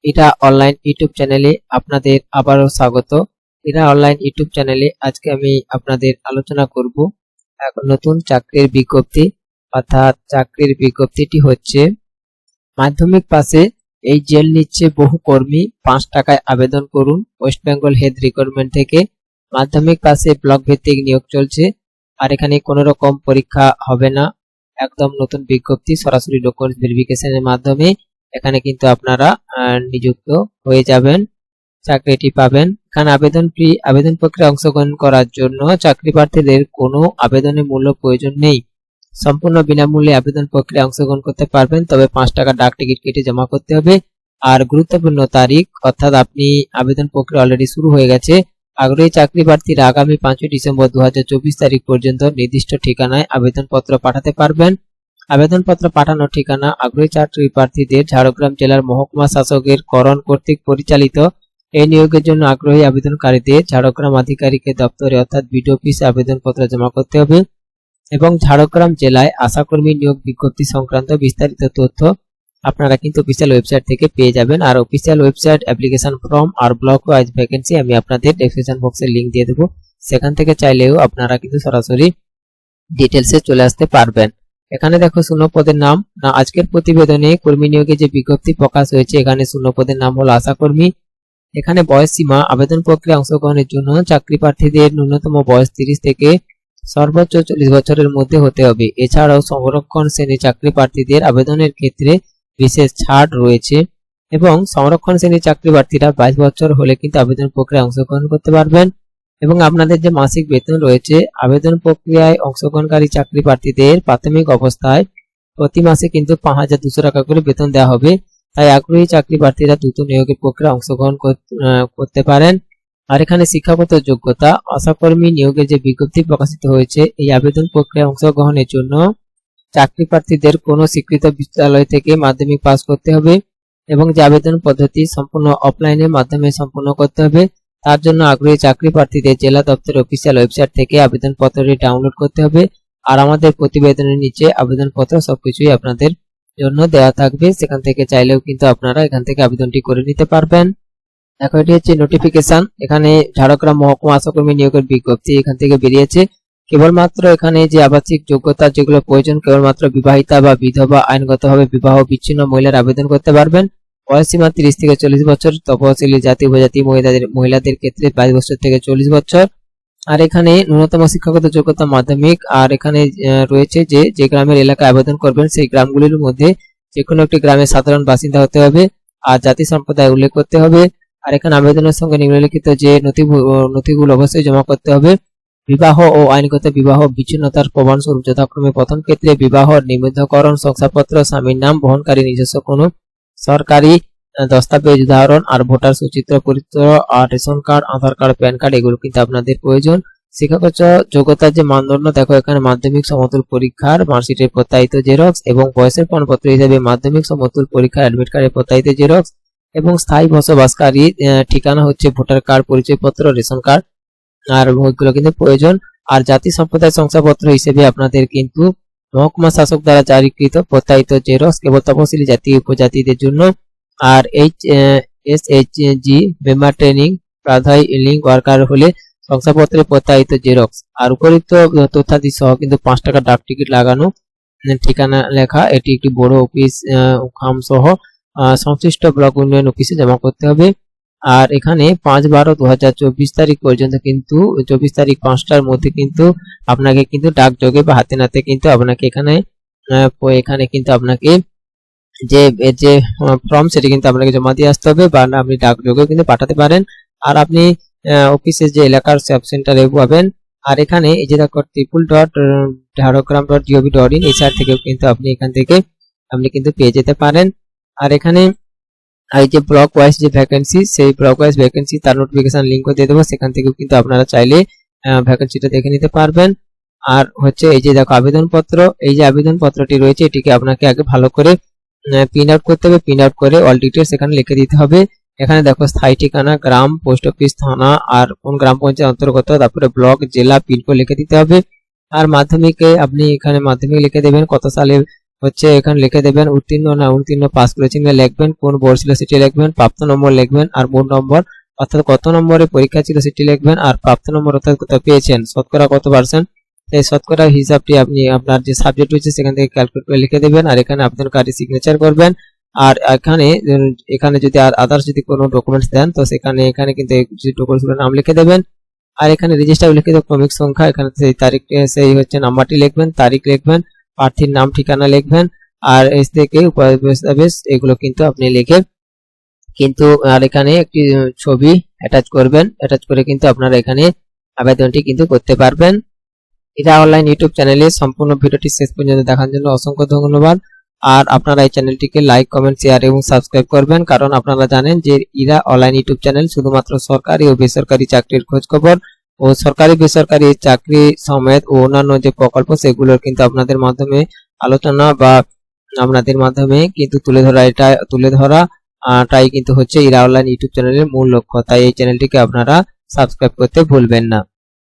এটা online YouTube চ্যানেলে আপনাদের আবারও স্বাগত। এটা অনলাইন ইউটিউব চ্যানেলে আজকে আমি আপনাদের আলোচনা করব এখন নতুন চাকরির বিজ্ঞপ্তি, অর্থাৎ চাকরির বিজ্ঞপ্তিটি হচ্ছে মাধ্যমিক পাশে এই জেল নিচ্ছে বহু কর্মী, 5 টাকায় আবেদন করুন। ওয়েস্ট বেঙ্গল হেলথ রিক্রুটমেন্ট থেকে মাধ্যমিক পাশে ব্লক ভিত্তিক নিয়োগ চলছে। আর এখানে কোনো রকম পরীক্ষা হবে না, একদম নতুন বিজ্ঞপ্তি, সরাসরি ডকুমেন্টস ভেরিফিকেশনের মাধ্যমে এখানে কিন্তু আপনারা নিযুক্ত হয়ে যাবেন, চাকরিটি পাবেন। এখানে আবেদন ফি, আবেদন প্রক্রিয়ায় অংশগ্রহণ করার জন্য চাকরি প্রার্থীদের কোনো আবেদনের মূল্য প্রয়োজন নেই। সম্পূর্ণ বিনামূল্যে আবেদন প্রক্রিয়ায় অংশগ্রহণ করতে পারবেন, তবে 5 টাকা ডাক টিকিট কেটে জমা করতে হবে। আর গুরুত্বপূর্ণ তারিখ, অর্থাৎ আপনি আবেদন প্রক্রিয়া অলরেডি শুরু হয়ে গেছে। আগ্রহী চাকরি প্রার্থীরা আগামী 5 ডিসেম্বর 2024 তারিখ পর্যন্ত নির্দিষ্ট ঠিকানায় আবেদনপত্র পাঠাতে পারবেন। আবেদনপত্র পাঠানোর ঠিকানা আগ্রহী চাকরি প্রার্থীদের ঝাড়গ্রাম জেলার মহকুমা শাসকের করণ কর্তৃক পরিচালিত। এই নিয়োগের জন্য আগ্রহী আবেদনকারীদের ঝাড়গ্রাম আধিকারিকের দপ্তরে অর্থাৎ বিডিও অফিসে আবেদনপত্র জমা করতে হবে। এবং ঝাড়গ্রাম জেলায় আশাকর্মী নিয়োগ বিজ্ঞপ্তি সংক্রান্ত বিস্তারিত তথ্য আপনারা কিন্তু অফিসিয়াল ওয়েবসাইট থেকে পেয়ে যাবেন। আর অফিসিয়াল ওয়েবসাইট, অ্যাপ্লিকেশন ফর্ম আর ব্লক ওয়াইজ ভ্যাকেন্সি আমি আপনাদের ডেসক্রিপশন বক্সে লিংক দিয়ে দেবো, সেখান থেকে চাইলেও আপনারা কিন্তু সরাসরি ডিটেলসে চলে আসতে পারবেন। এখানে দেখো শূন্য পদের নাম না, আজকের প্রতিবেদনে কর্মী নিয়োগে যে বিজ্ঞপ্তি প্রকাশ হয়েছে এখানে শূন্য পদের নাম হলো আশাকর্মী। এখানে বয়স সীমা, আবেদন প্রক্রিয়া অংশগ্রহণের জন্য চাকরি প্রার্থীদের ন্যূনতম বয়স 30 থেকে সর্বোচ্চ 40 বছরের মধ্যে হতে হবে। এছাড়াও সংরক্ষণ শ্রেণীর চাকরি প্রার্থীদের আবেদনের ক্ষেত্রে বিশেষ ছাড় রয়েছে এবং সংরক্ষণ শ্রেণীর চাকরি প্রার্থীরা 22 বছর হলে কিন্তু আবেদন প্রক্রিয়ায় অংশগ্রহণ করতে পারবেন। এবং আপনাদের যে মাসিক বেতন রয়েছে, আবেদন প্রক্রিয়ায় অংশগ্রহণকারী চাকরি প্রার্থীদের প্রাথমিক অবস্থায় প্রতি মাসে কিন্তু 5200 টাকা করে বেতন দেওয়া হবে। তাই আগ্রহী চাকরি প্রার্থীরা দ্রুত নিয়োগের প্রক্রিয়ায় অংশগ্রহণ করতে পারেন। আর এখানে শিক্ষাগত যোগ্যতা, আশাকর্মী নিয়োগের যে বিজ্ঞপ্তি প্রকাশিত হয়েছে এই আবেদন প্রক্রিয়ায় অংশগ্রহণের জন্য চাকরি প্রার্থীদের কোনো স্বীকৃত বিদ্যালয় থেকে মাধ্যমিক পাস করতে হবে এবং যে আবেদন পদ্ধতি সম্পূর্ণ অফলাইনের মাধ্যমে সম্পন্ন করতে হবে। তার জন্য আগ্রহী চাকরি প্রার্থীদের জেলা দপ্তরের অফিসিয়াল ওয়েবসাইট থেকে আবেদনপত্রটি ডাউনলোড করতে হবে। আর আমাদের প্রতিবেদনের নিচে আবেদনপত্র সবকিছুই আপনাদের জন্য দেওয়া থাকবে, সেখান থেকে চাইলেও কিন্তু আপনারা এখান থেকে আবেদনটি করে নিতে পারবেন। এখন এটি হচ্ছে নোটিফিকেশন, এখানে ঝাড়গ্রাম মহকুমা আশাকর্মী নিয়োগের বিজ্ঞপ্তি এখান থেকে বেরিয়েছে। কেবলমাত্র এখানে যে আবাসিক যোগ্যতা যেগুলো প্রয়োজন, কেবলমাত্র বিবাহিতা বা বিধবা, আইনগতভাবে বিবাহ বিচ্ছিন্ন মহিলার আবেদন করতে পারবেন। বয়সসীমা 30 থেকে 40 বছর, তপশিলি জাতি উপজাতি মহিলাদের ক্ষেত্রে 22 বছর থেকে 40 বছর। আর এখানে ন্যূনতম শিক্ষাগত যোগ্যতা মাধ্যমিক। আর এখানে রয়েছে যে যে গ্রামের এলাকায় আবেদন করবেন সেই গ্রামগুলির মধ্যে যে কোনো একটি গ্রামের সাধারণ বাসিন্দা হতে হবে আর জাতি সম্প্রদায় উল্লেখ করতে হবে। আর এখানে আবেদনের সঙ্গে নিম্নলিখিত যে নথিগুলো অবশ্যই জমা করতে হবে। বিবাহ ও আইনগত বিবাহ বিচ্ছিন্নতার প্রমাণস্বরূপ যথাক্রমে প্রথম ক্ষেত্রে বিবাহ নিবন্ধকরণ শংসাপত্র, স্বামীর নাম বহনকারী নিজস্ব কোনো সরকারি দস্তাবেজ উদাহরণ, আর ভোটার সুচিত্র পরিচয়, আর রেশন কার্ড, আধার কার্ড, প্যান কার্ড এগুলো কিন্তু আপনাদের প্রয়োজন। শিক্ষাগত যোগ্যতার যে মানদণ্ড দেখো এখানে মাধ্যমিক সমতুল পরীক্ষার মার্কশিটের প্রত্যায়িত জেরক্স এবং বয়সের প্রমাণপত্র হিসেবে মাধ্যমিক সমতুল পরীক্ষার অ্যাডমিট কার্ডের প্রত্যায়িত জেরক্স এবং স্থায়ী বসবাসকারী ঠিকানা হচ্ছে ভোটার কার্ড, পরিচয়পত্র, রেশন কার্ড আর ওইগুলো কিন্তু প্রয়োজন। আর জাতি সম্প্রদায় শংসাপত্র হিসেবে আপনাদের কিন্তু মহকুমা শাসক দ্বারা জারিকৃত প্রত্যায়িত জেরক্স কেবল তপশিলি জাতি উপজাতিদের জন্য। আর SHG মেম্বার ট্রেনিং প্রাধাই লিঙ্ক ওয়ার্কার হলে শংসাপত্রের প্রত্যায়িত জেরক্স। আর উপরিক্ত তথ্যাদি সহ কিন্তু 5 টাকা ডাক টিকিট লাগানো, ঠিকানা লেখা, এটি একটি বড় অফিস খাম সহ সংশ্লিষ্ট ব্লক উন্নয়ন অফিসে জমা করতে হবে। আর এখানে 5/12/2024 তারিখ পর্যন্ত কিন্তু 24 তারিখ 5টার মধ্যে কিন্তু আপনাকে কিন্তু ডাকযোগে বা হাতে নাতে কিন্তু আপনাকে এখানে কিন্তু আপনাকে যে ফর্ম সেটি কিন্তু আপনাকে জমা দিয়ে আসতে হবে বা আপনি ডাকযোগে কিন্তু পাঠাতে পারেন। আর আপনি অফিসে যে এলাকার সাব সেন্টারে পাবেন। আর এখানে এই যে দেখো triple.jhargram.gov.in এই সাইট থেকে কিন্তু আপনি এখান থেকে আপনি কিন্তু পেয়ে যেতে পারেন। আর এখানে এই যে ব্লক ওয়াইজ যে ভ্যাকেন্সি, সেই ব্লক ওয়াইজ ভ্যাকেন্সি তার নোটিফিকেশন লিংকও দিয়ে দেবো, সেখান থেকেও কিন্তু আপনারা চাইলে ভ্যাকেন্সিটা দেখে নিতে পারবেন। আর হচ্ছে এই যে দেখো আবেদনপত্র, এই যে আবেদনপত্রটি রয়েছে এটিকে আপনাকে আগে ভালো করে প্রিন্ট আউট করতে হবে। প্রিন্ট আউট করে অল ডিটেলস এখানে লিখে দিতে হবে। এখানে দেখো স্থায়ী ঠিকানা, গ্রাম, পোস্ট অফিস, থানা আর কোন গ্রাম পঞ্চায়েত অন্তর্গত, তারপরে ব্লক, জেলা, পিনকোড লিখে দিতে হবে। আর মাধ্যমিকে আপনি এখানে মাধ্যমিক লিখে দেবেন কত সালে হচ্ছে এখানে লিখে দেবেন উত্তীর্ণ না উত্তীর্ণ, পাস করেছেন কিনা লিখবেন, কোন বোর্ড ছিল সেটি লিখবেন, প্রাপ্ত নম্বর লিখবেন, আর মোট নম্বর অর্থাৎ কত নম্বরে পরীক্ষা ছিল সেটি লিখবেন, আর প্রাপ্ত নম্বর অর্থাৎ কত পেয়েছেন, শতকরা কত পার্সেন্ট, এই শতকরার হিসাবটি আপনি আপনার যে সাবজেক্ট রয়েছে সেখান থেকে ক্যালকুলেট করে লিখে দেবেন, আর এখানে আবেদনকারী সিগনেচার করবেন। আর এখানে যদি আদার্স যদি কোনো ডকুমেন্টস দেন তো এখানে কিন্তু এই ডকুমেন্টসগুলোর নাম লিখে দেবেন। আর এখানে রেজিস্টার লিখে দেবেন ক্রমিক সংখ্যা, এখানে সেই তারিখ সেই হচ্ছে নাম্বারটি লিখবেন, তারিখ লিখবেন, প্রার্থীর নাম ঠিকানা লিখবেন, আর এস থেকে দস্তাবেজ এগুলো কিন্তু আপনি লিখে কিন্তু আর এখানে একটি ছবি অ্যাটাচ করবেন, অ্যাটাচ করে কিন্তু আপনারা এখানে আবেদনটি কিন্তু করতে পারবেন। এটা অনলাইন ইউটিউব চ্যানেলে সম্পূর্ণ ভিডিওটি শেষ পর্যন্ত দেখার জন্য অসংখ্য ধন্যবাদ। আর আপনারা এই চ্যানেলটিকে লাইক, কমেন্ট, শেয়ার এবং সাবস্ক্রাইব করবেন, কারণ আপনারা জানেন যে ইরা অনলাইন ইউটিউব চ্যানেল শুধুমাত্র সরকারি ও বেসরকারি চাকরির খোঁজ খবর ও সরকারি বেসরকারি চাকরি সমেত ও অন্যান্য যে প্রকল্প সেগুলোর কিন্তু আপনাদের মাধ্যমে আলোচনা বা আপনাদের মাধ্যমে কিন্তু তুলে ধরাটাই কিন্তু হচ্ছে ইরা অনলাইন ইউটিউব চ্যানেলের মূল লক্ষ্য। তাই এই চ্যানেলটিকে আপনারা সাবস্ক্রাইব করতে ভুলবেন না।